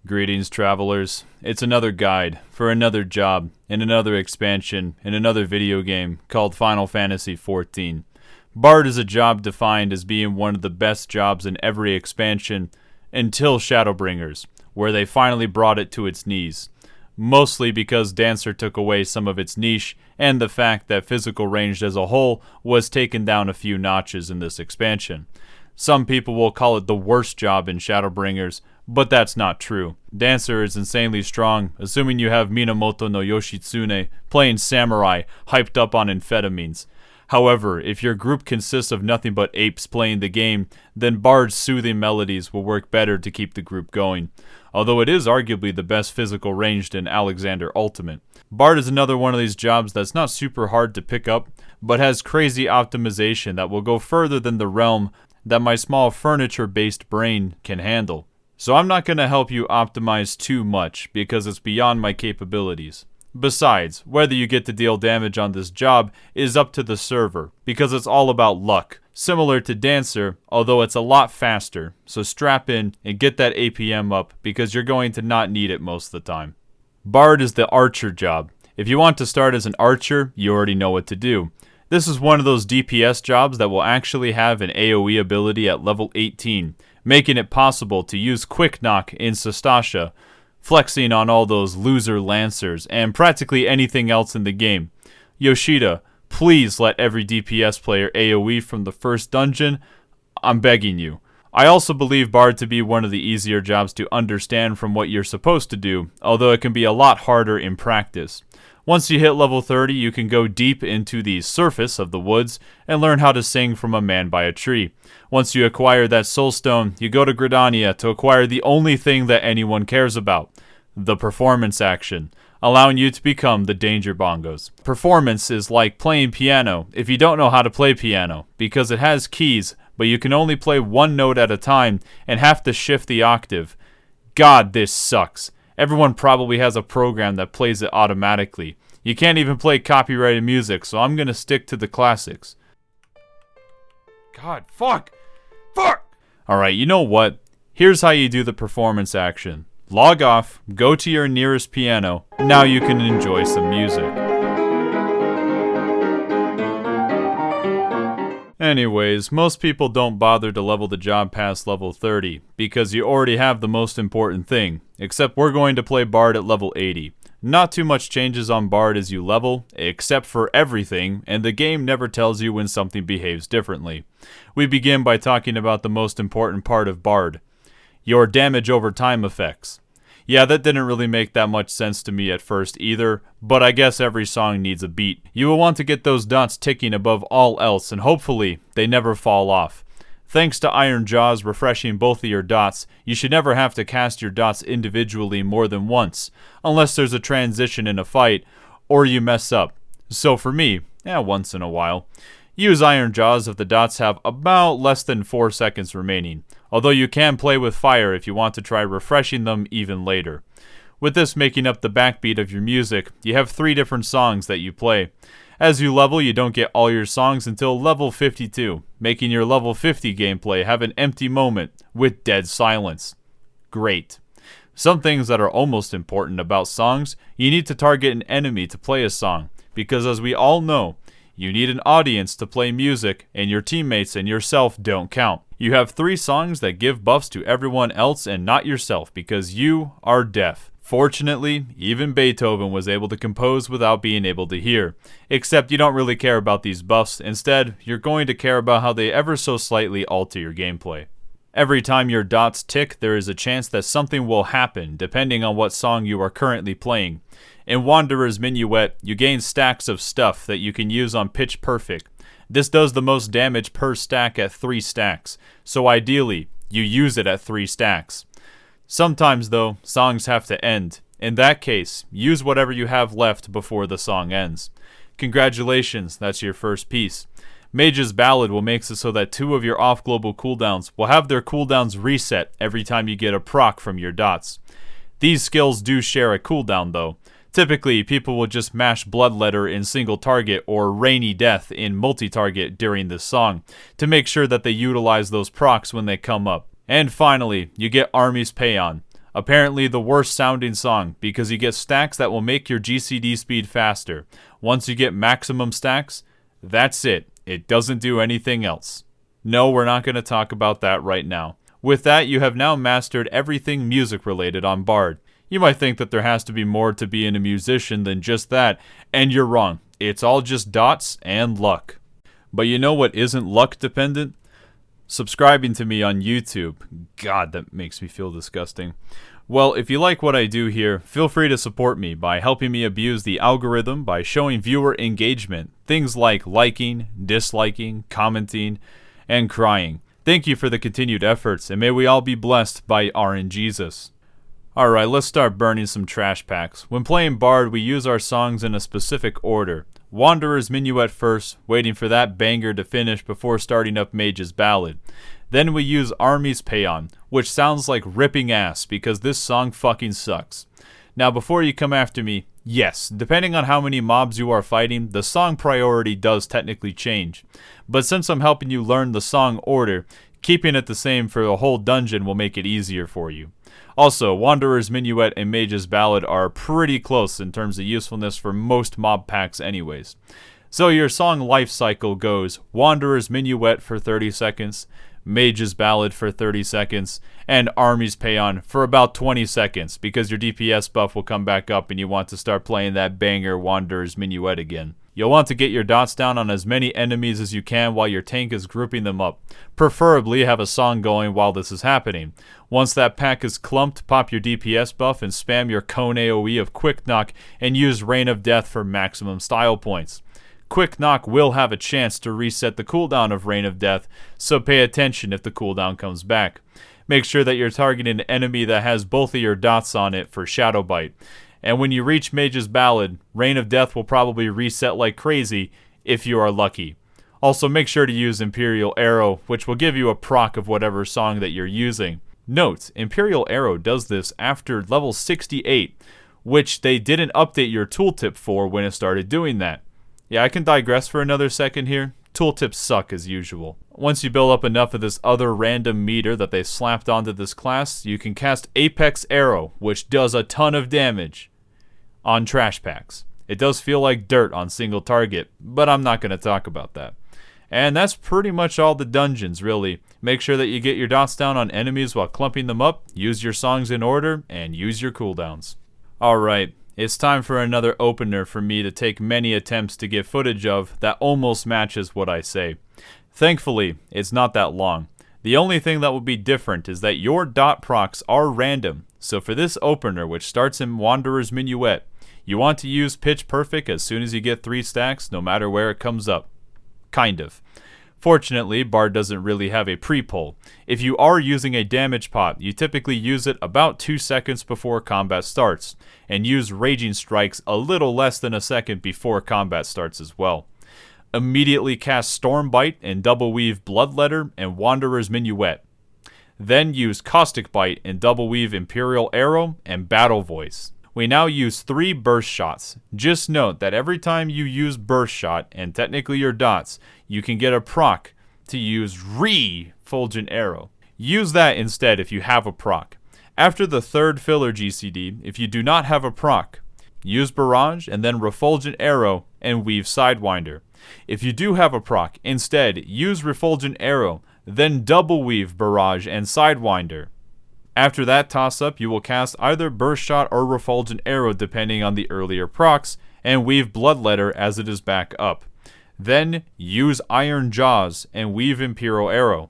Greetings, travelers. It's another guide for another job in another expansion in another video game called Final Fantasy XIV. Bard is a job defined as being one of the best jobs in every expansion until Shadowbringers, where they finally brought it to its knees. Mostly because Dancer took away some of its niche and the fact that physical ranged as a whole was taken down a few notches in this expansion. Some people will call it the worst job in Shadowbringers, but that's not true. Dancer is insanely strong, assuming you have Minamoto no Yoshitsune playing samurai, hyped up on amphetamines. However, if your group consists of nothing but apes playing the game, then Bard's soothing melodies will work better to keep the group going. Although it is arguably the best physical ranged in Alexander Ultimate. Bard is another one of these jobs that's not super hard to pick up, but has crazy optimization that will go further than the realm that my small furniture-based brain can handle. So I'm not going to help you optimize too much because it's beyond my capabilities. Besides, whether you get to deal damage on this job is up to the server, because it's all about luck. Similar to Dancer, although it's a lot faster, so strap in and get that APM up because you're going to not need it most of the time. Bard is the archer job. If you want to start as an archer, you already know what to do. This is one of those DPS jobs that will actually have an AoE ability at level 18, making it possible to use Quick Knock in Sastasha, flexing on all those loser lancers, and practically anything else in the game. Yoshida, please let every DPS player AoE from the first dungeon. I'm begging you. I also believe Bard to be one of the easier jobs to understand from what you're supposed to do, although it can be a lot harder in practice. Once you hit level 30, you can go deep into the surface of the woods and learn how to sing from a man by a tree. Once you acquire that soul stone, you go to Gridania to acquire the only thing that anyone cares about, the performance action, allowing you to become the Danger Bongos. Performance is like playing piano if you don't know how to play piano, because it has keys, but you can only play one note at a time and have to shift the octave. God, this sucks. Everyone probably has a program that plays it automatically. You can't even play copyrighted music, so I'm gonna stick to the classics. God, fuck! Alright, you know what? Here's how you do the performance action. Log off, go to your nearest piano, now you can enjoy some music. Anyways, most people don't bother to level the job past level 30, because you already have the most important thing, except we're going to play Bard at level 80. Not too much changes on Bard as you level, except for everything, and the game never tells you when something behaves differently. We begin by talking about the most important part of Bard, your damage over time effects. Yeah, that didn't really make that much sense to me at first either, but I guess every song needs a beat. You will want to get those dots ticking above all else, and hopefully, they never fall off. Thanks to Iron Jaws refreshing both of your dots, you should never have to cast your dots individually more than once, unless there's a transition in a fight, or you mess up. So for me, once in a while. Use Iron Jaws if the dots have about less than 4 seconds remaining, although you can play with fire if you want to try refreshing them even later. With this making up the backbeat of your music, you have 3 different songs that you play. As you level, you don't get all your songs until level 52, making your level 50 gameplay have an empty moment with dead silence. Great. Some things that are almost important about songs, you need to target an enemy to play a song, because as we all know, you need an audience to play music, and your teammates and yourself don't count. You have 3 songs that give buffs to everyone else and not yourself because you are deaf. Fortunately, even Beethoven was able to compose without being able to hear. Except you don't really care about these buffs. Instead, you're going to care about how they ever so slightly alter your gameplay. Every time your dots tick, there is a chance that something will happen depending on what song you are currently playing. In Wanderer's Minuet, you gain stacks of stuff that you can use on Pitch Perfect. This does the most damage per stack at 3 stacks, so ideally, you use it at 3 stacks. Sometimes though, songs have to end. In that case, use whatever you have left before the song ends. Congratulations, that's your first piece. Mage's Ballad will make it so that 2 of your off-global cooldowns will have their cooldowns reset every time you get a proc from your dots. These skills do share a cooldown though. Typically, people will just mash Bloodletter in single target or Rainy Death in multi-target during this song to make sure that they utilize those procs when they come up. And finally, you get Army's Paeon, Apparently the worst sounding song, because you get stacks that will make your GCD speed faster. Once you get maximum stacks, that's it. It doesn't do anything else. No, we're not going to talk about that right now. With that, you have now mastered everything music related on Bard. You might think that there has to be more to being a musician than just that, and you're wrong. It's all just dots and luck. But you know what isn't luck dependent? Subscribing to me on YouTube. God, that makes me feel disgusting. Well, if you like what I do here, feel free to support me by helping me abuse the algorithm by showing viewer engagement. Things like liking, disliking, commenting, and crying. Thank you for the continued efforts, and may we all be blessed by RNGesus. Alright, let's start burning some trash packs. When playing Bard, we use our songs in a specific order. Wanderer's Minuet first, waiting for that banger to finish before starting up Mage's Ballad. Then we use Army's Paeon, which sounds like ripping ass because this song fucking sucks. Now before you come after me, yes, depending on how many mobs you are fighting, the song priority does technically change. But since I'm helping you learn the song order, keeping it the same for the whole dungeon will make it easier for you. Also, Wanderer's Minuet and Mage's Ballad are pretty close in terms of usefulness for most mob packs anyways. So your song life cycle goes Wanderer's Minuet for 30 seconds, Mage's Ballad for 30 seconds, and Army's Paeon for about 20 seconds because your DPS buff will come back up and you want to start playing that banger Wanderer's Minuet again. You'll want to get your dots down on as many enemies as you can while your tank is grouping them up. Preferably have a song going while this is happening. Once that pack is clumped, pop your DPS buff and spam your cone AoE of Quick Knock and use Rain of Death for maximum style points. Quick Knock will have a chance to reset the cooldown of Rain of Death, so pay attention if the cooldown comes back. Make sure that you're targeting an enemy that has both of your dots on it for Shadow Bite. And when you reach Mage's Ballad, Rain of Death will probably reset like crazy if you are lucky. Also, make sure to use Imperial Arrow, which will give you a proc of whatever song that you're using. Note, Imperial Arrow does this after level 68, which they didn't update your tooltip for when it started doing that. Yeah, I can digress for another second here. Tooltips suck as usual. Once you build up enough of this other random meter that they slapped onto this class, you can cast Apex Arrow, which does a ton of damage on trash packs. It does feel like dirt on single target, but I'm not going to talk about that. And that's pretty much all the dungeons, really. Make sure that you get your dots down on enemies while clumping them up, use your songs in order, and use your cooldowns. Alright, it's time for another opener for me to take many attempts to get footage of that almost matches what I say. Thankfully, it's not that long. The only thing that will be different is that your dot procs are random, so for this opener, which starts in Wanderer's Minuet, you want to use Pitch Perfect as soon as you get 3 stacks, no matter where it comes up. Kind of. Fortunately, Bard doesn't really have a pre-pull. If you are using a damage pot, you typically use it about 2 seconds before combat starts, and use Raging Strikes a little less than a second before combat starts as well. Immediately cast Storm Bite and Double Weave Bloodletter and Wanderer's Minuet. Then use Caustic Bite and Double Weave Imperial Arrow and Battle Voice. We now use 3 burst shots. Just note that every time you use burst shot, and technically your dots, you can get a proc to use Refulgent Arrow. Use that instead if you have a proc. After the 3rd filler GCD, if you do not have a proc, use Barrage and then Refulgent Arrow and Weave Sidewinder. If you do have a proc, instead use Refulgent Arrow, then double weave Barrage and Sidewinder. After that toss-up, you will cast either Burst Shot or Refulgent Arrow depending on the earlier procs, and weave Bloodletter as it is back up. Then, use Iron Jaws and weave Imperial Arrow.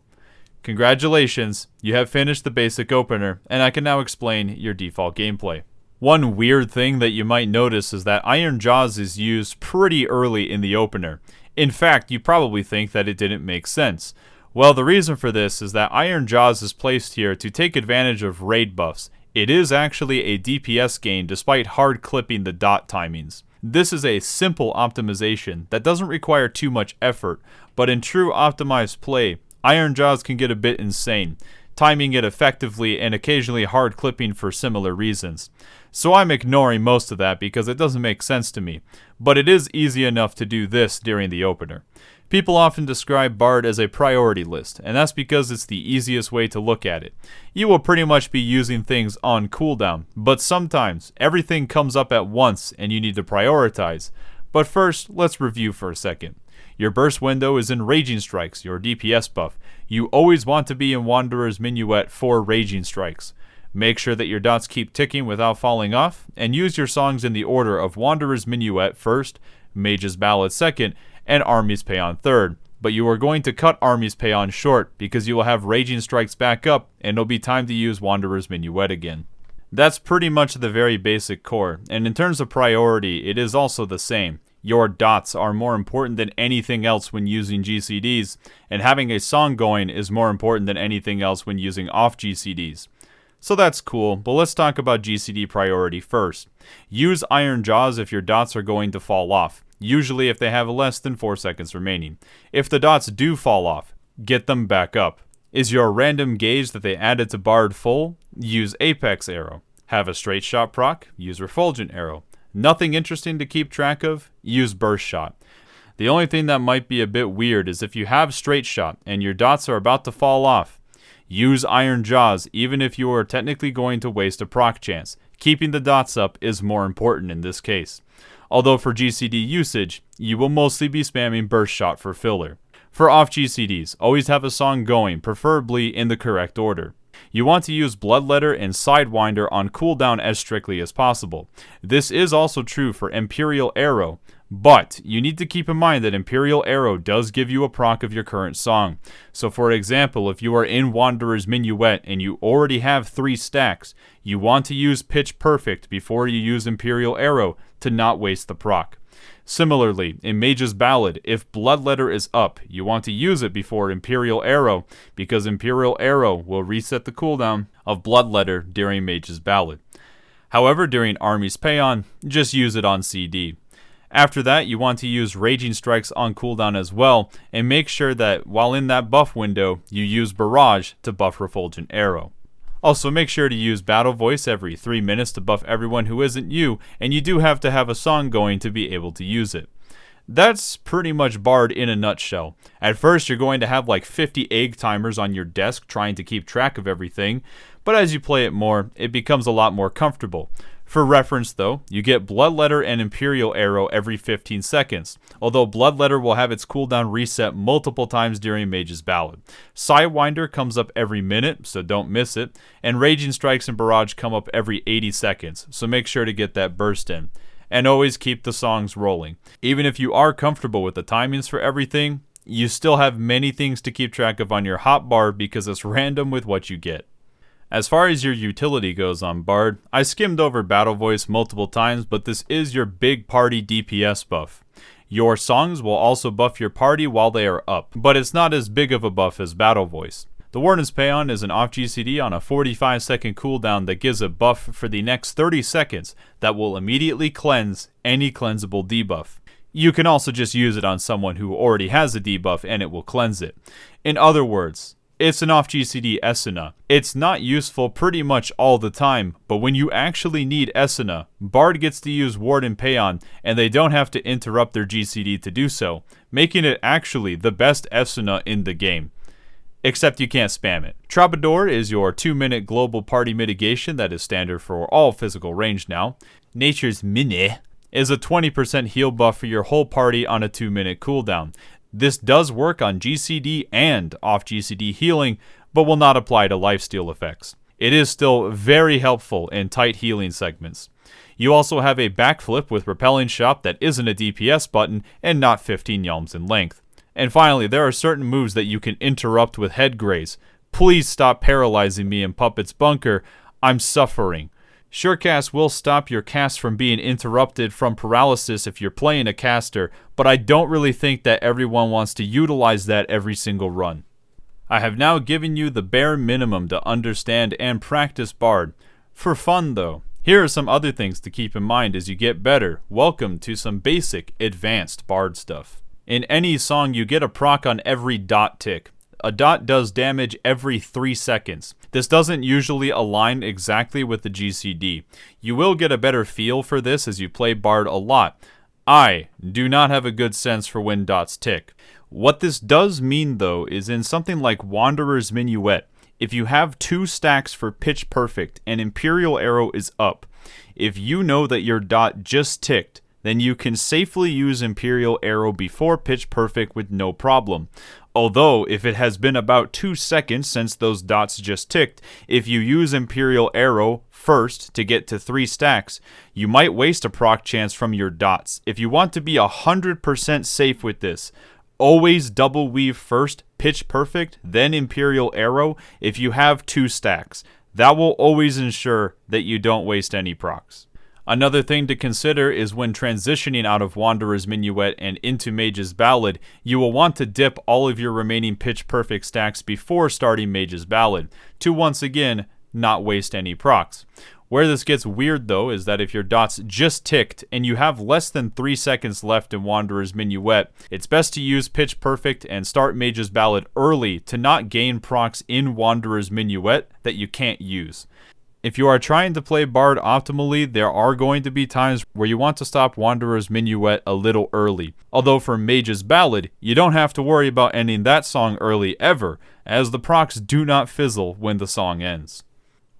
Congratulations, you have finished the basic opener, and I can now explain your default gameplay. One weird thing that you might notice is that Iron Jaws is used pretty early in the opener. In fact, you probably think that it didn't make sense. Well, the reason for this is that Iron Jaws is placed here to take advantage of raid buffs. It is actually a DPS gain despite hard clipping the dot timings. This is a simple optimization that doesn't require too much effort, but in true optimized play, Iron Jaws can get a bit insane, timing it effectively and occasionally hard clipping for similar reasons. So I'm ignoring most of that because it doesn't make sense to me, but it is easy enough to do this during the opener. People often describe Bard as a priority list, and that's because it's the easiest way to look at it. You will pretty much be using things on cooldown, but sometimes everything comes up at once and you need to prioritize. But first, let's review for a second. Your burst window is in Raging Strikes, your DPS buff. You always want to be in Wanderer's Minuet for Raging Strikes. Make sure that your dots keep ticking without falling off, and use your songs in the order of Wanderer's Minuet first, Mage's Ballad second, and Army's Paeon third. But you are going to cut Army's Paeon short because you will have Raging Strikes back up and it'll be time to use Wanderer's Minuet again. That's pretty much the very basic core, and in terms of priority, it is also the same. Your dots are more important than anything else when using GCDs, and having a song going is more important than anything else when using off GCDs. So that's cool, but let's talk about GCD priority first. Use Iron Jaws if your dots are going to fall off, usually if they have less than 4 seconds remaining. If the dots do fall off, get them back up. Is your random gauge that they added to Bard full? Use Apex Arrow. Have a straight shot proc? Use Refulgent Arrow. Nothing interesting to keep track of? Use Burst Shot. The only thing that might be a bit weird is if you have straight shot and your dots are about to fall off, use Iron Jaws even if you are technically going to waste a proc chance. Keeping the dots up is more important in this case. Although for GCD usage, you will mostly be spamming Burst Shot for filler. For off GCDs, always have a song going, preferably in the correct order. You want to use Bloodletter and Sidewinder on cooldown as strictly as possible. This is also true for Imperial Arrow, but you need to keep in mind that Imperial Arrow does give you a proc of your current song. So for example, if you are in Wanderer's Minuet and you already have 3 stacks, you want to use Pitch Perfect before you use Imperial Arrow to not waste the proc. Similarly, in Mage's Ballad, if Bloodletter is up, you want to use it before Imperial Arrow, because Imperial Arrow will reset the cooldown of Bloodletter during Mage's Ballad. However, during Army's Paeon, just use it on CD. After that, you want to use Raging Strikes on cooldown as well, and make sure that while in that buff window, you use Barrage to buff Refulgent Arrow. Also, make sure to use Battle Voice every 3 minutes to buff everyone who isn't you, and you do have to have a song going to be able to use it. That's pretty much Bard in a nutshell. At first, you're going to have like 50 egg timers on your desk trying to keep track of everything, but as you play it more, it becomes a lot more comfortable. For reference though, you get Bloodletter and Imperial Arrow every 15 seconds, although Bloodletter will have its cooldown reset multiple times during Mage's Ballad. Sidewinder comes up every minute, so don't miss it, and Raging Strikes and Barrage come up every 80 seconds, so make sure to get that burst in. And always keep the songs rolling. Even if you are comfortable with the timings for everything, you still have many things to keep track of on your hotbar because it's random with what you get. As far as your utility goes on Bard, I skimmed over Battle Voice multiple times, but this is your big party DPS buff. Your songs will also buff your party while they are up, but it's not as big of a buff as Battle Voice. The Warden's Paeon is an off GCD on a 45-second cooldown that gives a buff for the next 30 seconds that will immediately cleanse any cleansable debuff. You can also just use it on someone who already has a debuff and it will cleanse it. In other words, it's an off GCD Esuna. It's not useful pretty much all the time, but when you actually need Esuna, Bard gets to use Warden Paeon and they don't have to interrupt their GCD to do so, making it actually the best Esuna in the game. Except you can't spam it. Troubadour is your 2-minute global party mitigation that is standard for all physical range now. Nature's Minuet is a 20% heal buff for your whole party on a 2-minute cooldown. This does work on GCD and off GCD healing, but will not apply to lifesteal effects. It is still very helpful in tight healing segments. You also have a backflip with Repelling Shot that isn't a DPS button and not 15 yalms in length. And finally, there are certain moves that you can interrupt with head graze. Please stop paralyzing me in Puppet's Bunker. I'm suffering. Surecast will stop your cast from being interrupted from paralysis if you're playing a caster, but I don't really think that everyone wants to utilize that every single run. I have now given you the bare minimum to understand and practice Bard. For fun though, here are some other things to keep in mind as you get better. Welcome to some basic, advanced Bard stuff. In any song, you get a proc on every dot tick. A dot does damage every 3 seconds. This doesn't usually align exactly with the GCD. You will get a better feel for this as you play Bard a lot. I do not have a good sense for when dots tick. What this does mean, though, is in something like Wanderer's Minuet, if you have 2 stacks for Pitch Perfect and Imperial Arrow is up, if you know that your dot just ticked, then you can safely use Imperial Arrow before Pitch Perfect with no problem. Although, if it has been about 2 seconds since those dots just ticked, if you use Imperial Arrow first to get to 3 stacks, you might waste a proc chance from your dots. If you want to be 100% safe with this, always double weave first, Pitch Perfect, then Imperial Arrow if you have 2 stacks. That will always ensure that you don't waste any procs. Another thing to consider is when transitioning out of Wanderer's Minuet and into Mage's Ballad, you will want to dip all of your remaining Pitch Perfect stacks before starting Mage's Ballad, to once again, not waste any procs. Where this gets weird though is that if your dots just ticked and you have less than 3 seconds left in Wanderer's Minuet, it's best to use Pitch Perfect and start Mage's Ballad early to not gain procs in Wanderer's Minuet that you can't use. If you are trying to play Bard optimally, there are going to be times where you want to stop Wanderer's Minuet a little early. Although for Mage's Ballad, you don't have to worry about ending that song early ever, as the procs do not fizzle when the song ends.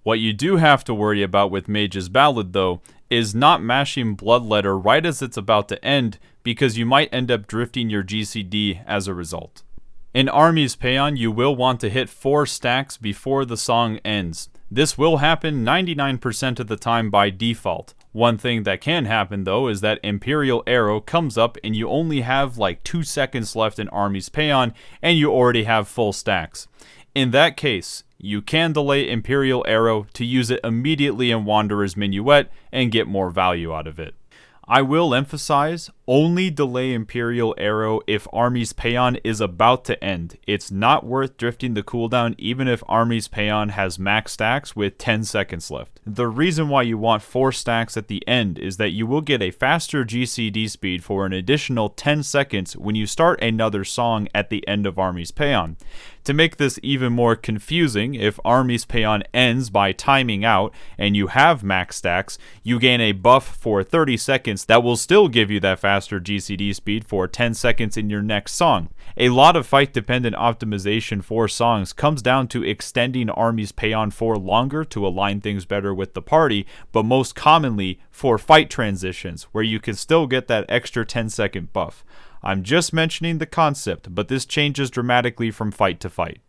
What you do have to worry about with Mage's Ballad though, is not mashing Bloodletter right as it's about to end, because you might end up drifting your GCD as a result. In Army's Paeon, you will want to hit 4 stacks before the song ends. This will happen 99% of the time by default. One thing that can happen though is that Imperial Arrow comes up and you only have like 2 seconds left in Army's Paeon and you already have full stacks. In that case, you can delay Imperial Arrow to use it immediately in Wanderer's Minuet and get more value out of it. I will emphasize, only delay Imperial Arrow if Army's Paeon is about to end. It's not worth drifting the cooldown even if Army's Paeon has max stacks with 10 seconds left. The reason why you want 4 stacks at the end is that you will get a faster GCD speed for an additional 10 seconds when you start another song at the end of Army's Paeon. To make this even more confusing, if Army's Paeon ends by timing out and you have max stacks, you gain a buff for 30 seconds that will still give you that faster GCD speed for 10 seconds in your next song. A lot of fight-dependent optimization for songs comes down to extending Army's Paeon for longer to align things better with the party, but most commonly for fight transitions, where you can still get that extra 10-second buff. I'm just mentioning the concept, but this changes dramatically from fight to fight.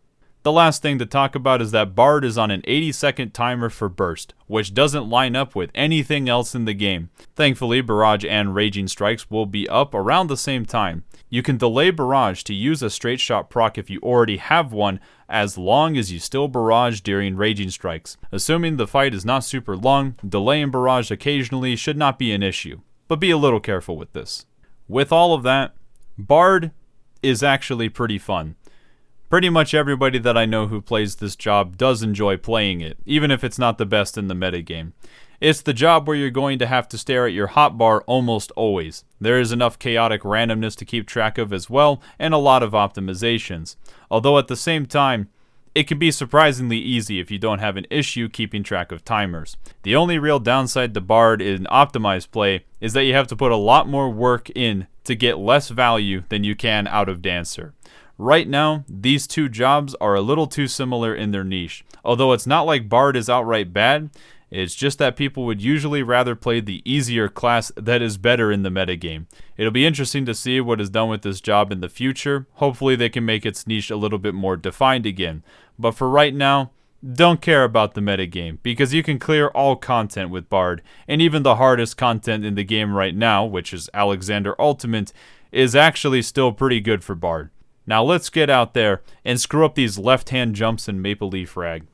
The last thing to talk about is that Bard is on an 80-second timer for burst, which doesn't line up with anything else in the game. Thankfully, Barrage and Raging Strikes will be up around the same time. You can delay Barrage to use a straight shot proc if you already have one, as long as you still barrage during Raging Strikes. Assuming the fight is not super long, delaying Barrage occasionally should not be an issue, but be a little careful with this. With all of that, Bard is actually pretty fun. Pretty much everybody that I know who plays this job does enjoy playing it, even if it's not the best in the metagame. It's the job where you're going to have to stare at your hotbar almost always. There is enough chaotic randomness to keep track of as well, and a lot of optimizations. Although at the same time, it can be surprisingly easy if you don't have an issue keeping track of timers. The only real downside to Bard in optimized play is that you have to put a lot more work in to get less value than you can out of Dancer. Right now, these two jobs are a little too similar in their niche. Although it's not like Bard is outright bad, it's just that people would usually rather play the easier class that is better in the metagame. It'll be interesting to see what is done with this job in the future. Hopefully they can make its niche a little bit more defined again. But for right now, don't care about the metagame, because you can clear all content with Bard, and even the hardest content in the game right now, which is Alexander Ultimate, is actually still pretty good for Bard. Now let's get out there and screw up these left-hand jumps in Maple Leaf Rag.